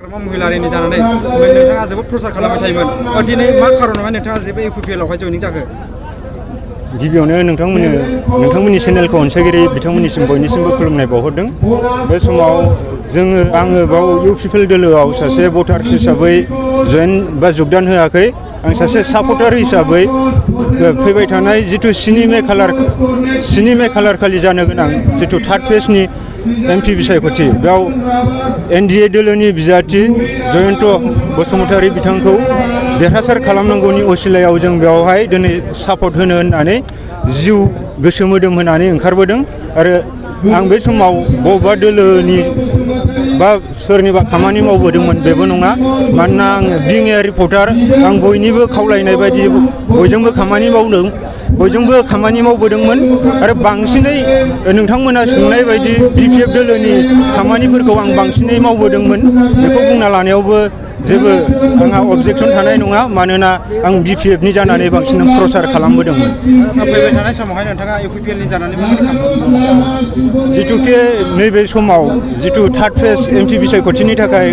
महिलारिनि जानानै नोंथाङा जोबोद प्रसार खालामबाय थायोमोन दिनै मा खारनावहाय नोंथाङा जे बे UPPL आवहाय जयनिं जाखो गिबियावनो नोंथांमोननि चेनेलखौ अनसायगिरि बिथांमोननिसिम बयनिसिमबो खुलुमनाय बावहरदों बे समाव आङो बाव UPPL दोलोआव सासे भटार्स हिसाबै जगदान होआखै आं सासे सापर्टार हिसाबै फैबाय थानाय जिथु 7 मे खालार खालि जानो गोनां जिथु 3rd फेजनि MP बिसायख'थि बेयाव NDA दोलोनि बिजाथि जयन्त बसुमतारी बिथांखौ देरहासार खालामनांगौनि असिलायाव जों बेवहाय दिनै सापर्ट होनो होननानै जिउ गोसो मोदोम होनानै ओंखारबोदों आरो आं बे समाव बबेबा दोलोनि बा सोरनिबा खामानि मावबोदोंमोन बेबो नङा मानोना आङो बिं ए रिपर्टार आं बयनिबो खावलायनाय बायदि बयजोंबो खामानि मावबोदोंमोन आरो बांसिनै नोंथांमोना सोंनाय बायदि BPF दोलोनि खामानिफोरखौ आं बांसिनै मावबोदोंमन बेखौ बुंना लानायावबो जेबो आंहा अबजेक्सन थानाय नङा मानोना आं BPF नि जानानै बांसिन प्रसार खालामबोदोंमोन फैबाय थानाय समावहाय नोंथाङा UPPL नि जानानै जिथुके नैबे समाव जिथु 3rd फेज MP बिसायख'थिनि थाखाय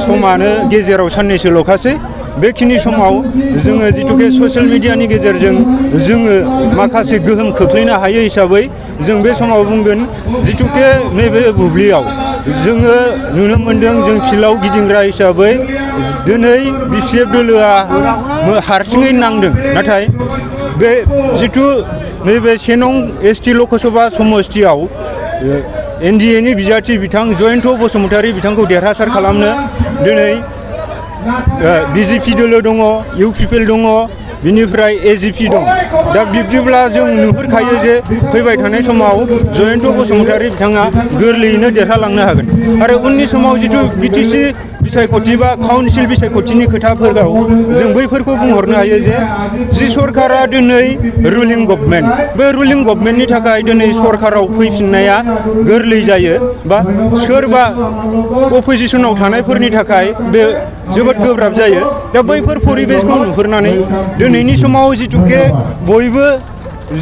समानो गेजेराव साननैसोल'खासै बेखिनि समाव जोङो जिथुके ससियेल मिडियानि गेजेरजों जोङो माखासे गोहोम खोख्लैनो हायो हिसाबै जों बे समाव बुंगोन जिथुके नैबे बुब्लियाव जोङो नुनो मोनदों जों फिल्डआव गिदिंग्रा हिसाबै दिनै BPF दोलोआ हारसिङै नांदों नाथाय बे जिथु नैबे 1 नं ST लकसभा समस्तियाव NDA नि बिजाथि बिथां जयन्त बसुमतारी बिथांखौ देरहासार खालामनो दिनै BJP दोलो दङ UPPL दङ बिनिफ्राय AGP दं दा बिब्दिब्ला जों नुहुरखायो जे फैबाय थानाय समाव जयन्त बसुमतारी बिथाङा गोरलैयैनो देरहालांनो हागोन आरो उननि समाव जिथु BTC बिसायख'थि बा काउन्सिल बिसायख'थिनि खोथाफोराव जों बैफोरखौ बुंहरनो हायो जे सरकारा दिनै रुलिं गभर्नमेन्ट बे रुलिं गभर्नमेन्टनि थाखाय दिनै सरकाराव फैफिननाया गोरलै जायो बा सोरबा अपोजिसनाव थानायफोरनि थाखाय बे जोबोद गोब्राब जायो दा बैफोर परिबेसखौ नुहुरनानै दिनैनि समाव जिथुके बयबो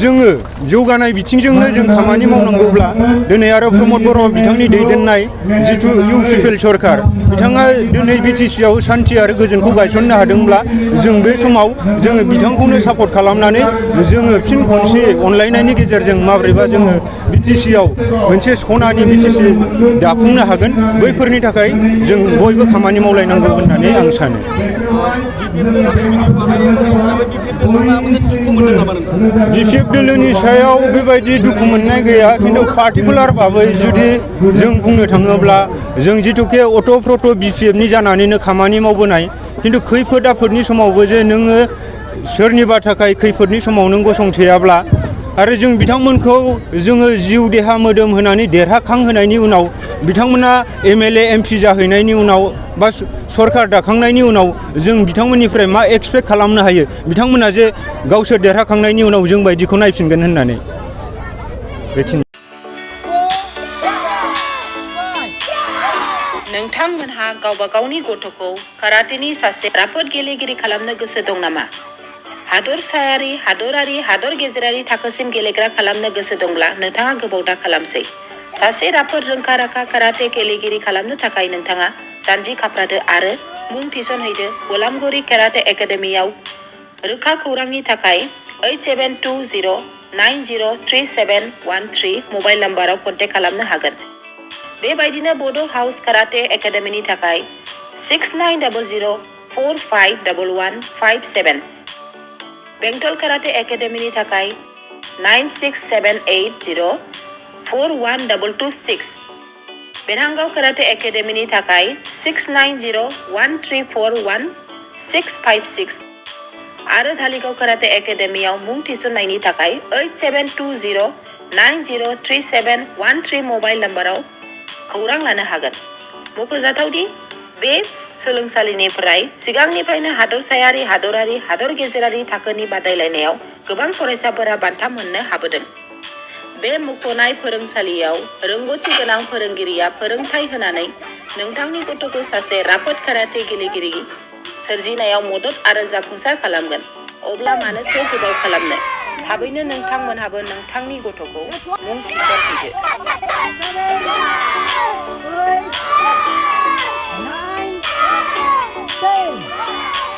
जोङो जौगानाय बिथिंजोंनो जों खामानि मावनांगौब्ला दिनै आरो प्रमद बर' बिथांनि दैदेननाय जिथु UPPL सरकार बिथाङा दिनै BTC आव सान्थि आरो गोजोनखौ गायसननो हादोंब्ला जों बे समाव जोङो बिथांखौनो सापर्ट खालामनानै जोङो फिन खनसे अनलायनायनि गेजेरजों माब्रैबा जोङो BTC आव मोनसे सनानि BTC दाफुंनो हागोन बैफोरनि थाखाय जों बयबो खामानि मावलायनांगौ होननानै आं सानो BPF दोलोनि सायाव बेबायदि दुखु मोननाय गैया खिन्थु पार्टिकुलार भाबै जुदि जों बुंनो थाङोब्ला जों जिथुके अट'प्रट' BPF नि जानानैनो खामानि मावबोनाय खिन्थु खैफोद आफोदनि समावबो जे नोङो सोरनिबा थाखाय खैफोदनि समाव नों गसंथेयाब्ला आरो जों बिथांमोनखौ जोङो जिउ देहा मोदोम होनानै देरहाखांहोनायनि उनाव बिथांमोना MLA MP जाहैनायनि उनाव बा सरकार दाखांनायनि उनाव जों बिथांमोननिफ्राय मा एक्सपेक्ट खालामनो हायो बिथांमोना जे गावसोर देरहाखांनायनि उनाव जों बायदिखौ नायफिनगोन होननानै बेखिनि नोंथांमोनहा गावबा गावनि गथ'खौ काराटेनि सासे राफोद गेलेगिरि खालामनो गोसो दं नामा? हादरसायारि, हादरारि, हादर गेजेरारि थाखोसिम गेलेग्रा खालामनो गोसो दंब्ला नोंथाङा गोबाव दा खालामसै। सासे राफोद रोंखा-राखा काराटे गेलेगिरि खालामनो थाखाय नोंथाङा जानजि खाफ्रादो आरो मुं थिसनहैदो गलामगुरि काराटे एकाडेमियाव। रोखा खौरांनि थाखाय 8720903713 मबाइल नाम्बाराव कन्टेक्ट खालामनो हागोन। बेबायदिनो बड' हाउस काराटे एकाडेमिनि थाखाय 6900451157, बेंटल काराटे एकाडेमिनि थाखाय 9678041226, बेरहांगाव काराटे एकाडेमिनि थाखाय 6901341656 आरो धालिगाव काराटे एकाडेमियाव मुं थिसननायनि थाखाय 8720903713 मबाइल नाम्बाराव खौरां लानो हागोन। मख'जाथावदि बे सोलोंसालिनिफ्राय सिगांनिफ्रायनो हादरसायारि, हादरारि, हादर गेजेरारि थाखोनि बादायलायनायाव गोबां फरायसाफोरा बान्था मोननो हाबोदों। बे मुंख'नाय फोरोंसालियाव रोंग'थि गोनां फोरोंगिरिया फोरोंथाय होनानै नोंथांनि गथ'खौ सासे राफोद काराटे गेलेगिरि सोरजिनायाव मदद आरो जाफुंसार खालामगोन। अब्ला मानोथो गोबाव खालामनो? थाबैनो नोंथांमोनहाबो नोंथांनि गथ'खौ मुं थिसनहैदो। Same.